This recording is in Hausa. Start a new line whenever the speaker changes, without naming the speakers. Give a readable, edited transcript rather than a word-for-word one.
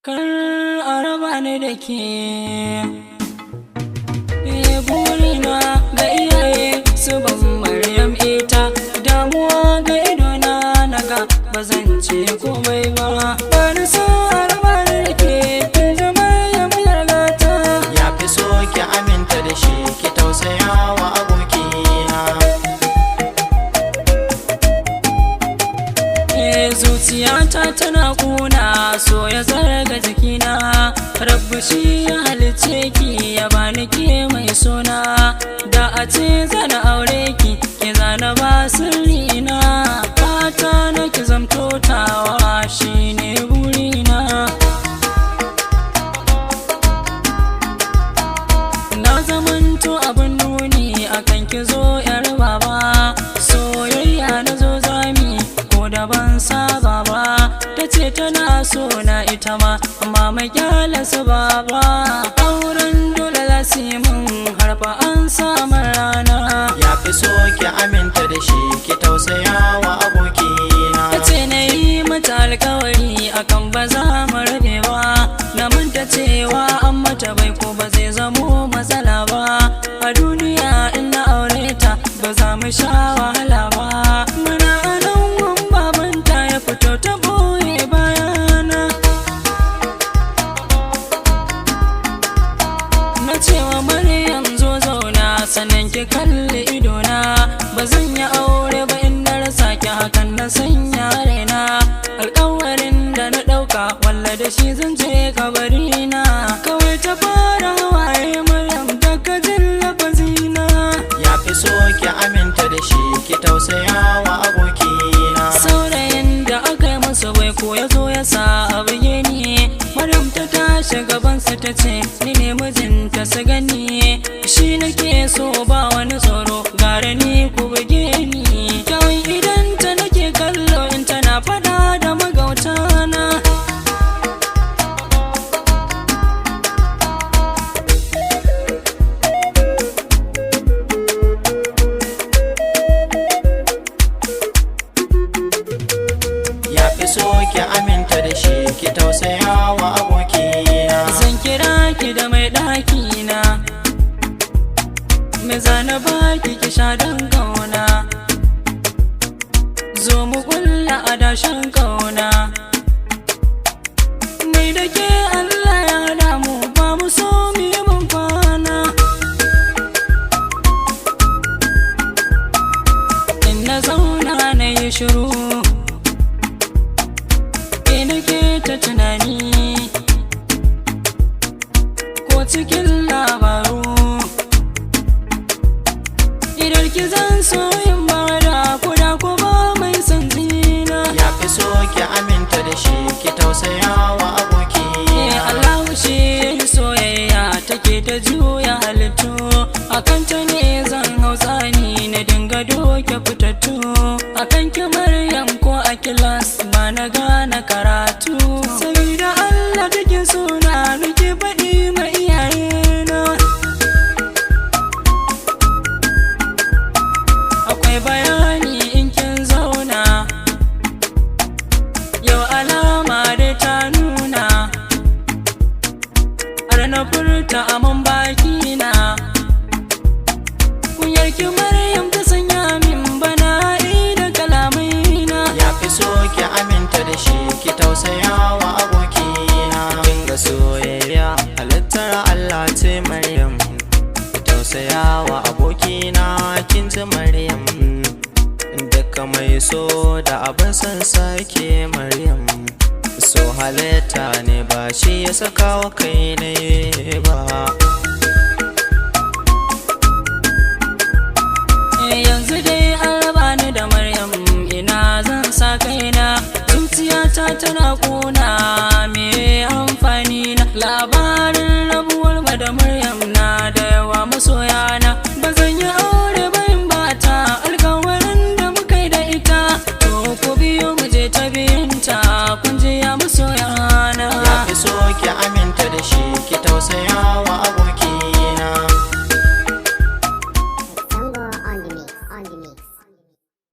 kar a raba ni da ke. Burina ga iyaye su ban Maryam ita, damuwa ga idona naga ba zan ce komai ba. Bani so a raba ni da ke, in ji Maryam yargata.
Ya fi so ki aminta da shi, ki tausaya wa abokina.
Zuciyata tana kuna, so ya zarga jikina. Rabbi shi ya halicce ki, ya bani ke mai suna. Da a ce zana aure ki, ki zana ba sirrina. Fata na ki zamto tawa, shi ne burina. Na zamanto abin nuni akan ki zo yar baba. Soyayya na zo zami ko da ban saba ba. Ta ce tana so na ita ma, amma mai kyala su baba. Auren dole za su yi min har fa an samu rana.
Ya fi so ki aminta da shi, ki tausaya wa abokina.
Ta ce na yi mata alkawari akan ba za mu rabe ba. Na manta cewa an mata bai ko ba zai zamo matsala ba. A duniya in na aure ta ba za mu sha wahala ba. Muna nan wan babanta ya fito ta boye bayana. Na cewa Maryam zo zauna, sannan ki kalli idona. Ba zan yi aure ba in na rasa ki, hakan na sanya raina. Alƙawarin da na ɗauka walla da shi zan je kabarina. Kawai ta fara hawaye Maryam daga jin lafazina.
Ya fi so ki aminta da shi, ki tausaya wa abokina.
Saurayin da aka yi masa bai ko ya zo ya sa a buge ni. Maryam ta tashi gabansa ta ce ni ne mijinta su gani. Shi nake so ba wani tsoro, gara ni ku buge ni. Kyawun idan ta nake kallo in tana fada da magautana.
Ya fi so ki aminta da shi, ki tausaya wa abokina.
Zan kira ki da mai ɗaki na, me zana baki ki sha dan kauna. Zo mu kulla adashin kauna. Ni da ke Allah ya damu, ba mu so mu yi mun kwana. In na zauna na yi shiru, ke nake ta tunani. Ko cikin labaru, idan ki zan so yin bada kuda ko ba mai son zina.
Ya fi so ki aminta da shi, ki tausaya wa abokina.
Allahu shi ya yi soyayya, take ta juya halittu. Akan ta ne zan hau tsani na dinga doke fitattu. Akan ki Maryam ko a kilas ba na gane karatu. Sabida Allah take suna nake faɗi ma iyayena. Akwai bayani in kin zauna, yau alama dai ta nuna. Har na furta aman bakina, kunyar ki Maryam ta sanya min bana'i da kalamaina.
Ya fi so ki aminta da shi, ki tausaya wa abokina. Kinga soyayya halittar Allah ce Maryam, ki tausaya wa abokina. Kin ji Maryam, duka mai so da abin san sake Maryam. So halitta ne ba shi ya saka wa kai ne ba.
Yanzu dai an raba ni da Maryam, ina zan sa kaina. Zuciyata tana kuna, me amfani na. Labarin rabuwar mu da Maryam na da yawa masoyana. Ba zan yi aure ba in ba ta alƙawarin da muka yi da ita. To ku biyo mu je ta biyunta, kun ji ya masoyana.
Ya fi so ki aminta da shi, ki tausaya wa